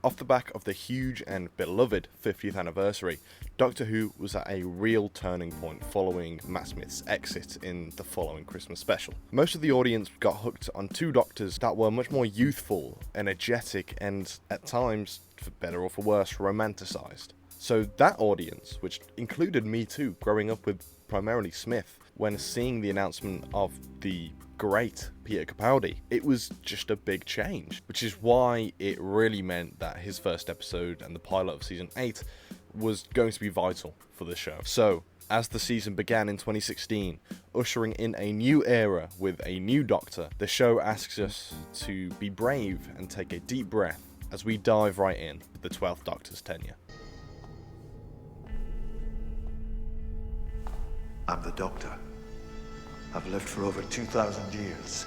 Off the back of the huge and beloved 50th anniversary, Doctor Who was at a real turning point following Matt Smith's exit in the following Christmas special. Most of the audience got hooked on two Doctors that were much more youthful, energetic, and at times, for better or for worse, romanticised. So that audience, which included me too, growing up with primarily Smith, when seeing the announcement of the great Peter Capaldi, it was just a big change, which is why it really meant that his first episode and the pilot of season 8 was going to be vital for the show. So, as the season began in 2016, ushering in a new era with a new Doctor, the show asks us to be brave and take a deep breath as we dive right in with the 12th Doctor's tenure. I'm the Doctor. I've lived for over 2,000 years,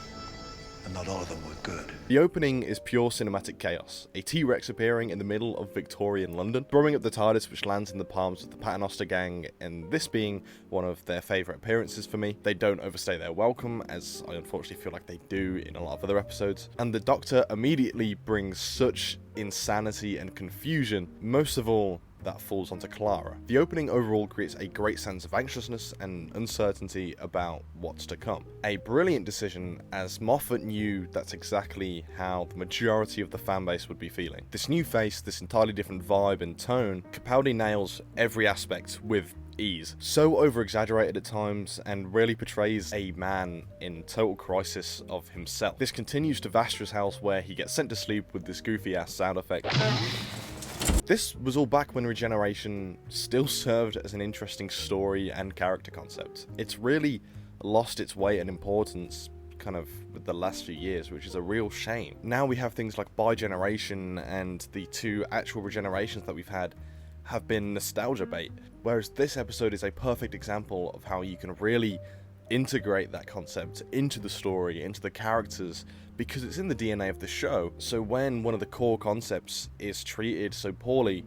and not all of them were good. The opening is pure cinematic chaos, a T-Rex appearing in the middle of Victorian London, throwing up the TARDIS which lands in the palms of the Paternoster gang, and this being one of their favourite appearances for me. They don't overstay their welcome, as I unfortunately feel like they do in a lot of other episodes, and the Doctor immediately brings such insanity and confusion, most of all that falls onto Clara. The opening overall creates a great sense of anxiousness and uncertainty about what's to come. A brilliant decision, as Moffat knew that's exactly how the majority of the fanbase would be feeling. This new face, this entirely different vibe and tone, Capaldi nails every aspect with ease. So over-exaggerated at times, and really portrays a man in total crisis of himself. This continues to Vastra's house, where he gets sent to sleep with this goofy-ass sound effect. This was all back when Regeneration still served as an interesting story and character concept. It's really lost its weight and importance kind of with the last few years, which is a real shame. Now we have things like Bi-Generation, and the two actual regenerations that we've had have been nostalgia bait, whereas this episode is a perfect example of how you can really integrate that concept into the story, into the characters, because it's in the DNA of the show. So when one of the core concepts is treated so poorly,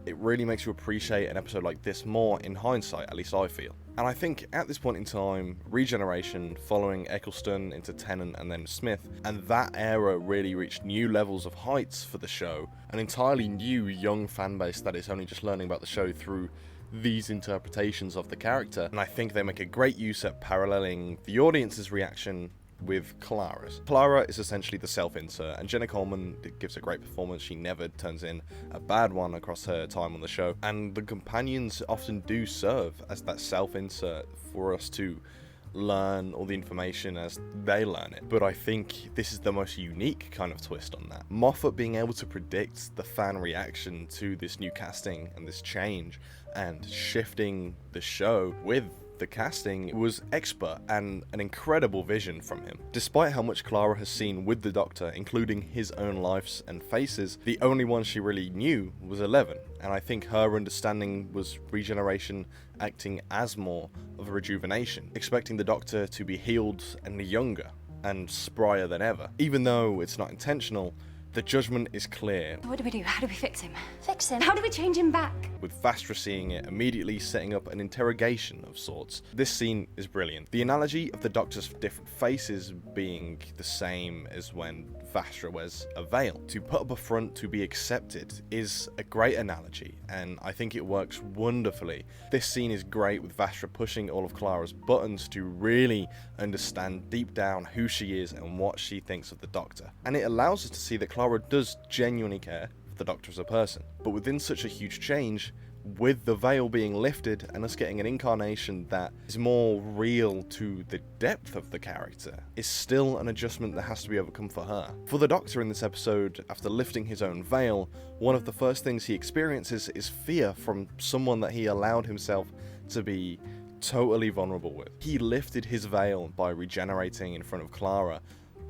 it really makes you appreciate an episode like this more in hindsight, at least I feel. And I think at this point in time, Regeneration, following Eccleston into Tennant and then Smith, and that era really reached new levels of heights for the show, an entirely new young fanbase that is only just learning about the show through these interpretations of the character, and I think they make a great use at paralleling the audience's reaction with Clara's. Clara is essentially the self-insert, and Jenna Coleman gives a great performance. She never turns in a bad one across her time on the show, and the companions often do serve as that self-insert for us to learn all the information as they learn it. But I think this is the most unique kind of twist on that. Moffat being able to predict the fan reaction to this new casting and this change, and shifting the show with the casting, was expert and an incredible vision from him. Despite how much Clara has seen with the Doctor, including his own lives and faces, the only one she really knew was 11, and I think her understanding was Regeneration acting as more of a rejuvenation, expecting the Doctor to be healed and younger and sprier than ever. Even though it's not intentional, the judgment is clear. What do we do? How do we fix him? Fix him? How do we change him back? With Vastra seeing it, immediately setting up an interrogation of sorts. This scene is brilliant. The analogy of the Doctor's different faces being the same as when Vastra wears a veil. To put up a front to be accepted is a great analogy, and I think it works wonderfully. This scene is great, with Vastra pushing all of Clara's buttons to really understand deep down who she is and what she thinks of the Doctor. And it allows us to see that Clara does genuinely care for the Doctor as a person. But within such a huge change, with the veil being lifted and us getting an incarnation that is more real to the depth of the character, is still an adjustment that has to be overcome for her. For the Doctor in this episode, after lifting his own veil, one of the first things he experiences is fear from someone that he allowed himself to be totally vulnerable with. He lifted his veil by regenerating in front of Clara,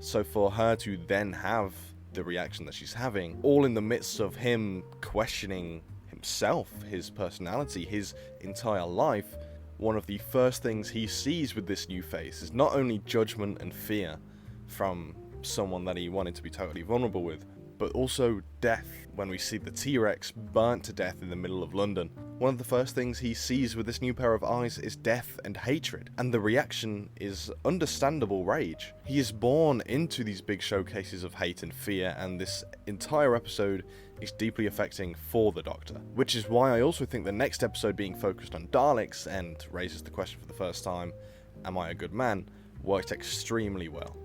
so for her to then have the reaction that she's having, all in the midst of him questioning himself, his personality, his entire life, one of the first things he sees with this new face is not only judgment and fear from someone that he wanted to be totally vulnerable with, but also death when we see the T-Rex burnt to death in the middle of London. One of the first things he sees with this new pair of eyes is death and hatred, and the reaction is understandable rage. He is born into these big showcases of hate and fear, and this entire episode is deeply affecting for the Doctor, which is why I also think the next episode being focused on Daleks and raises the question for the first time, am I a good man, worked extremely well.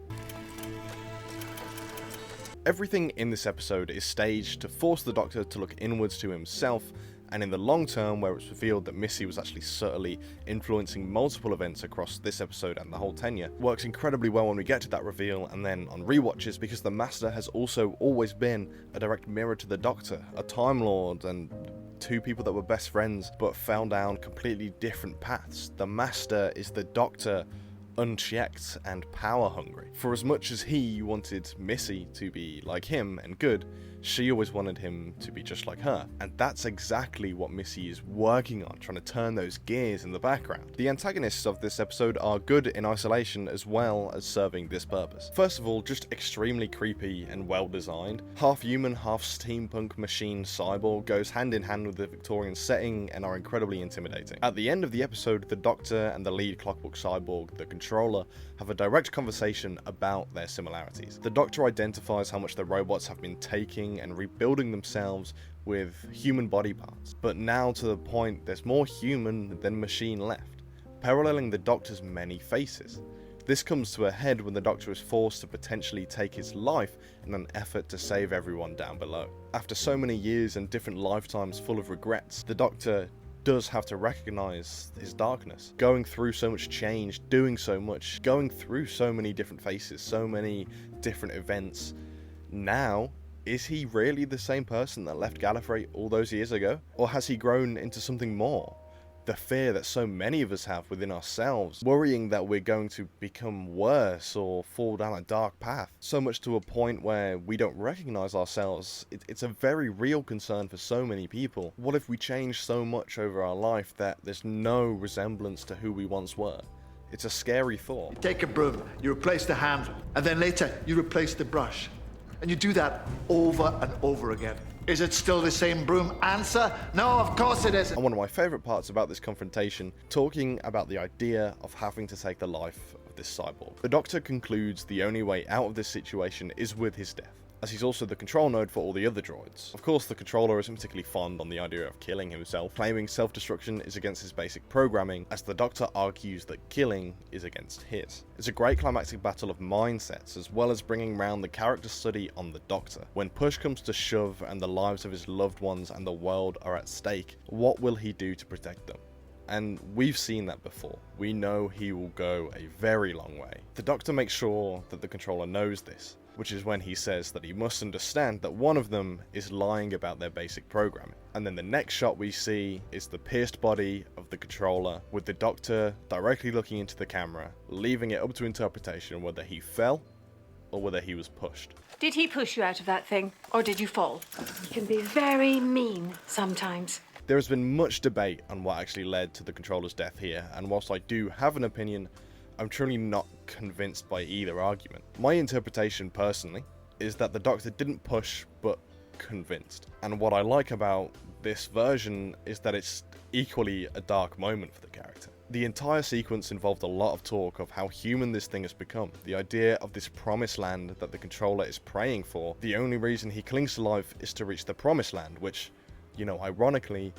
Everything in this episode is staged to force the Doctor to look inwards to himself, and in the long term, where it's revealed that Missy was actually subtly influencing multiple events across this episode and the whole tenure, works incredibly well when we get to that reveal and then on rewatches, because the Master has also always been a direct mirror to the Doctor, a Time Lord, and two people that were best friends but fell down completely different paths. The Master is the Doctor unchecked and power hungry. For as much as he wanted Missy to be like him and good, she always wanted him to be just like her, and that's exactly what Missy is working on, trying to turn those gears in the background. The antagonists of this episode are good in isolation as well as serving this purpose. First of all, just extremely creepy and well designed. Half human, half steampunk machine cyborg goes hand in hand with the Victorian setting and are incredibly intimidating. At the end of the episode, the Doctor and the lead clockwork cyborg, the Controller, have a direct conversation about their similarities. The Doctor identifies how much the robots have been taking and rebuilding themselves with human body parts, but now to the point there's more human than machine left, paralleling the Doctor's many faces. This comes to a head when the Doctor is forced to potentially take his life in an effort to save everyone down below. After so many years and different lifetimes full of regrets, the Doctor does have to recognize his darkness. Going through so much change, doing so much, going through so many different faces, so many different events. Now, is he really the same person that left Gallifrey all those years ago? Or has he grown into something more? The fear that so many of us have within ourselves, worrying that we're going to become worse or fall down a dark path, so much to a point where we don't recognize ourselves. It's a very real concern for so many people. What if we change so much over our life that there's no resemblance to who we once were? It's a scary thought. You take a broom, you replace the handle, and then later you replace the brush. And you do that over and over again. Is it still the same broom? Answer, no, of course it isn't. And one of my favourite parts about this confrontation, talking about the idea of having to take the life of this cyborg. The Doctor concludes the only way out of this situation is with his death, as he's also the control node for all the other droids. Of course, the Controller isn't particularly fond on the idea of killing himself, claiming self-destruction is against his basic programming, as the Doctor argues that killing is against his. It's a great climactic battle of mindsets, as well as bringing round the character study on the Doctor. When push comes to shove and the lives of his loved ones and the world are at stake, what will he do to protect them? And we've seen that before. We know he will go a very long way. The Doctor makes sure that the Controller knows this, which is when he says that he must understand that one of them is lying about their basic programming. And then the next shot we see is the pierced body of the Controller, with the Doctor directly looking into the camera, leaving it up to interpretation whether he fell or whether he was pushed. Did he push you out of that thing, or did you fall? He can be very mean sometimes. There has been much debate on what actually led to the Controller's death here, and whilst I do have an opinion, I'm truly not convinced by either argument. My interpretation, personally, is that the Doctor didn't push, but convinced. And what I like about this version is that it's equally a dark moment for the character. The entire sequence involved a lot of talk of how human this thing has become. The idea of this promised land that the Controller is praying for. The only reason he clings to life is to reach the promised land, which, you know, ironically,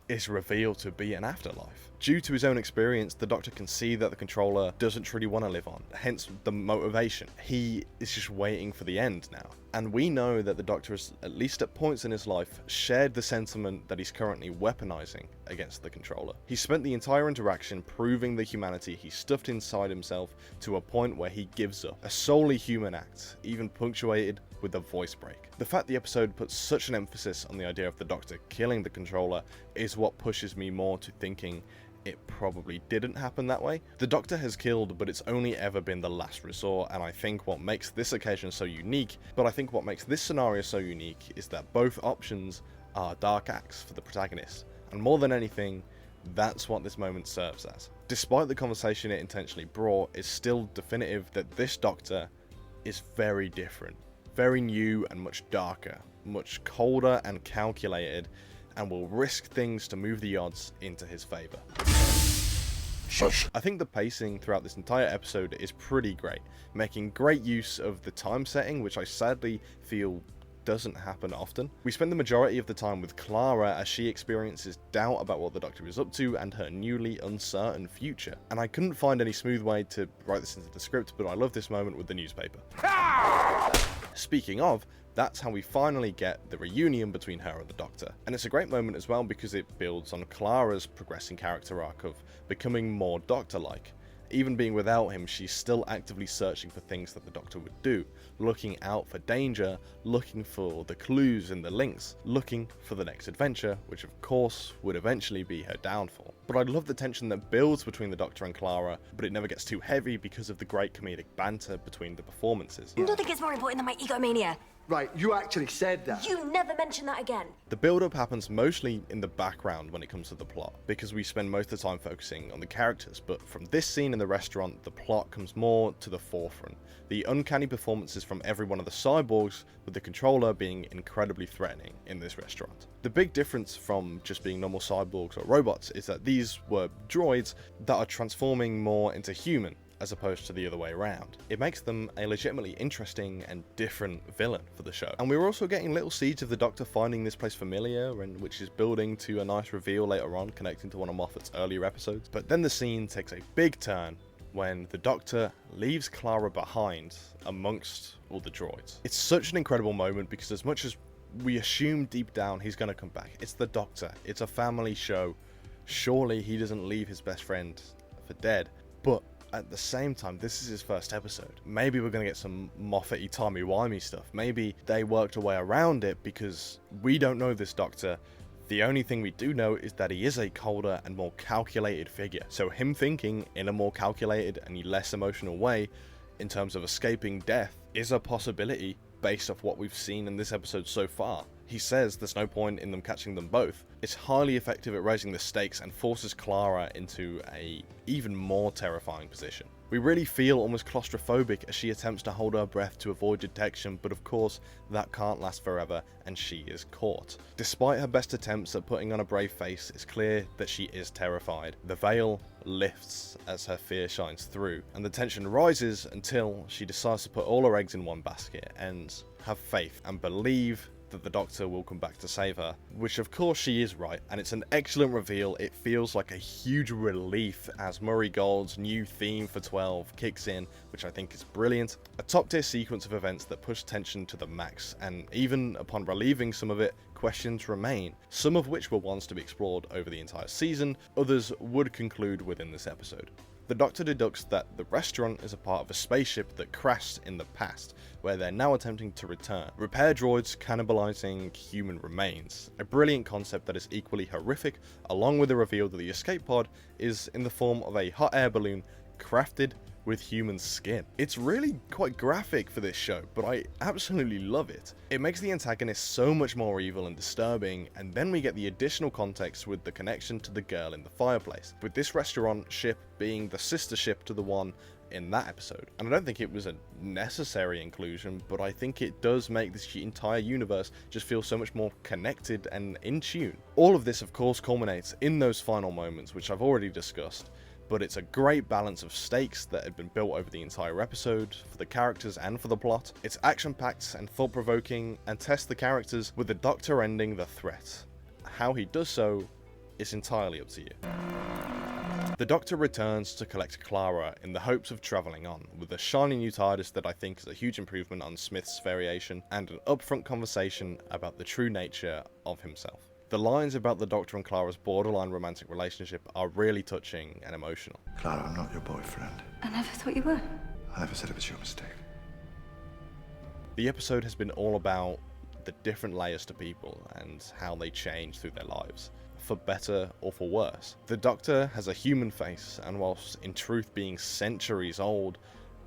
is revealed to be an afterlife. Due to his own experience, the Doctor can see that the Controller doesn't truly want to live on, hence the motivation. He is just waiting for the end now. And we know that the Doctor has, at least at points in his life, shared the sentiment that he's currently weaponizing against the Controller. He spent the entire interaction proving the humanity he stuffed inside himself to a point where he gives up. A solely human act, even punctuated with a voice break. The fact the episode puts such an emphasis on the idea of the Doctor killing the Controller is what pushes me more to thinking it probably didn't happen that way. The Doctor has killed, but it's only ever been the last resort, and I think what makes this occasion so unique, but I think what makes this scenario so unique is that both options are dark acts for the protagonist, and more than anything, that's what this moment serves as. Despite the conversation it intentionally brought, it's still definitive that this Doctor is very different very new and much darker, much colder and calculated, and will risk things to move the odds into his favour. I think the pacing throughout this entire episode is pretty great, making great use of the time setting, which I sadly feel doesn't happen often. We spend the majority of the time with Clara as she experiences doubt about what the Doctor is up to and her newly uncertain future. And I couldn't find any smooth way to write this into the script, but I love this moment with the newspaper. Speaking of, that's how we finally get the reunion between her and the Doctor. And it's a great moment as well because it builds on Clara's progressing character arc of becoming more Doctor-like. Even being without him, she's still actively searching for things that the Doctor would do, looking out for danger, looking for the clues and the links, looking for the next adventure, which of course would eventually be her downfall. But I love the tension that builds between the Doctor and Clara, but it never gets too heavy because of the great comedic banter between the performances. I don't think it's more important than my egomania. Right, you actually said that. You never mention that again. The build-up happens mostly in the background when it comes to the plot, because we spend most of the time focusing on the characters, but from this scene in the restaurant, the plot comes more to the forefront. The uncanny performances from every one of the cyborgs, with the controller being incredibly threatening in this restaurant. The big difference from just being normal cyborgs or robots is that these were droids that are transforming more into human, as opposed to the other way around. It makes them a legitimately interesting and different villain for the show. And we're also getting little seeds of the Doctor finding this place familiar, and which is building to a nice reveal later on, connecting to one of Moffat's earlier episodes. But then the scene takes a big turn when the Doctor leaves Clara behind amongst all the droids. It's such an incredible moment because as much as we assume deep down he's going to come back, it's the Doctor, it's a family show. Surely he doesn't leave his best friend for dead. But at the same time, this is his first episode. Maybe we're going to get some Moffat-y, timey-wimey stuff. Maybe they worked a way around it because we don't know this Doctor. The only thing we do know is that he is a colder and more calculated figure. So him thinking in a more calculated and less emotional way in terms of escaping death is a possibility based off what we've seen in this episode so far. He says there's no point in them catching them both. It's highly effective at raising the stakes and forces Clara into a even more terrifying position. We really feel almost claustrophobic as she attempts to hold her breath to avoid detection, but of course that can't last forever and she is caught. Despite her best attempts at putting on a brave face, it's clear that she is terrified. The veil lifts as her fear shines through, and the tension rises until she decides to put all her eggs in one basket and have faith and believe that the Doctor will come back to save her, which of course she is right, and it's an excellent reveal. It feels like a huge relief as Murray Gold's new theme for 12 kicks in, which I think is brilliant. A top tier sequence of events that push tension to the max, and even upon relieving some of it, questions remain, some of which were ones to be explored over the entire season, others would conclude within this episode. The Doctor deducts that the restaurant is a part of a spaceship that crashed in the past, where they're now attempting to return. Repair droids cannibalizing human remains. A brilliant concept that is equally horrific, along with the reveal that the escape pod is in the form of a hot air balloon crafted with human skin. It's really quite graphic for this show, but I absolutely love it. It makes the antagonist so much more evil and disturbing, and then we get the additional context with the connection to the girl in the fireplace, with this restaurant ship being the sister ship to the one in that episode. And I don't think it was a necessary inclusion, but I think it does make this entire universe just feel so much more connected and in tune. All of this of course culminates in those final moments, which I've already discussed, but it's a great balance of stakes that had been built over the entire episode, for the characters and for the plot. It's action-packed and thought-provoking, and tests the characters, with the Doctor ending the threat. How he does so is entirely up to you. The Doctor returns to collect Clara in the hopes of travelling on, with a shiny new TARDIS that I think is a huge improvement on Smith's variation, and an upfront conversation about the true nature of himself. The lines about the Doctor and Clara's borderline romantic relationship are really touching and emotional. Clara, I'm not your boyfriend. I never thought you were. I never said it was your mistake. The episode has been all about the different layers to people and how they change through their lives, for better or for worse. The Doctor has a human face, and whilst in truth being centuries old,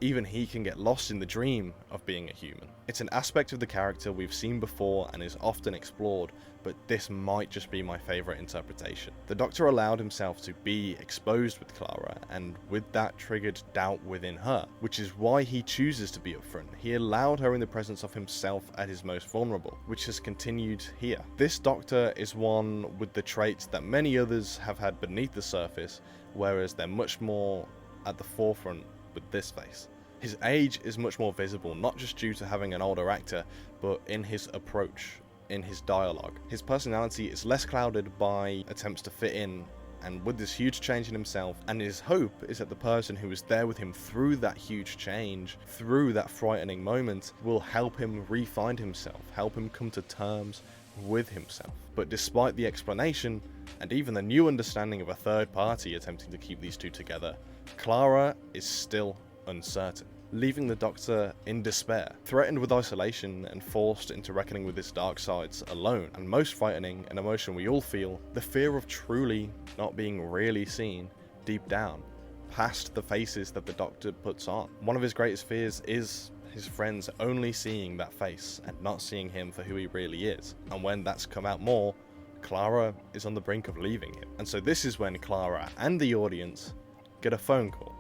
even he can get lost in the dream of being a human. It's an aspect of the character we've seen before and is often explored, but this might just be my favourite interpretation. The Doctor allowed himself to be exposed with Clara, and with that triggered doubt within her, which is why he chooses to be upfront. He allowed her in the presence of himself at his most vulnerable, which has continued here. This Doctor is one with the traits that many others have had beneath the surface, whereas they're much more at the forefront with this face. His age is much more visible, not just due to having an older actor, but in his approach, in his dialogue. His personality is less clouded by attempts to fit in, and with this huge change in himself, and his hope is that the person who was there with him through that huge change, through that frightening moment, will help him re-find himself, help him come to terms with himself. But despite the explanation, and even the new understanding of a third party attempting to keep these two together, Clara is still uncertain, leaving the Doctor in despair, threatened with isolation and forced into reckoning with his dark sides alone. And most frightening, an emotion we all feel, the fear of truly not being really seen deep down, past the faces that the Doctor puts on. One of his greatest fears is his friends only seeing that face and not seeing him for who he really is. And when that's come out more, Clara is on the brink of leaving him. And so this is when Clara and the audience get a phone call.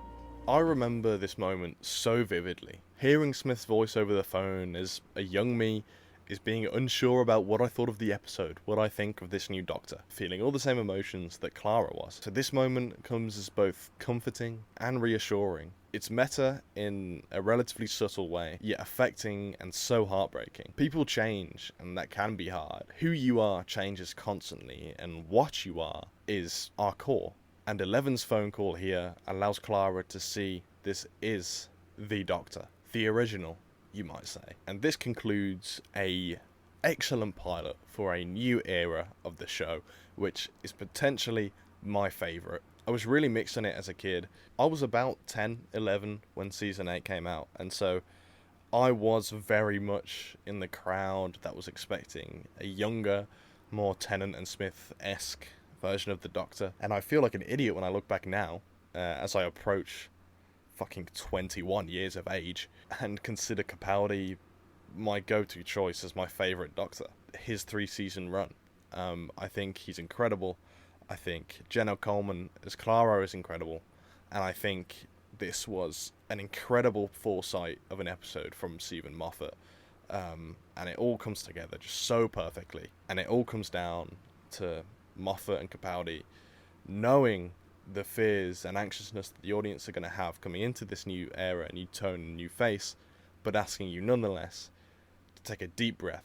I remember this moment so vividly. Hearing Smith's voice over the phone as a young me is being unsure about what I thought of the episode, what I think of this new Doctor, feeling all the same emotions that Clara was. So this moment comes as both comforting and reassuring. It's meta in a relatively subtle way, yet affecting and so heartbreaking. People change, and that can be hard. Who you are changes constantly, and what you are is our core. And Eleven's phone call here allows Clara to see this is the Doctor. The original, you might say. And this concludes a excellent pilot for a new era of the show, which is potentially my favourite. I was really mixed on it as a kid. I was about 10, 11 when season 8 came out, and so I was very much in the crowd that was expecting a younger, more Tennant and Smith-esque version of the Doctor, and I feel like an idiot when I look back now, as I approach fucking 21 years of age, and consider Capaldi my go-to choice as my favourite Doctor. His 3-season run. I think he's incredible. I think Jenna Coleman as Clara is incredible, and I think this was an incredible foresight of an episode from Stephen Moffat, and it all comes together just so perfectly, and it all comes down to Moffat and Capaldi knowing the fears and anxiousness that the audience are going to have coming into this new era, new tone, new face, but asking you nonetheless to take a deep breath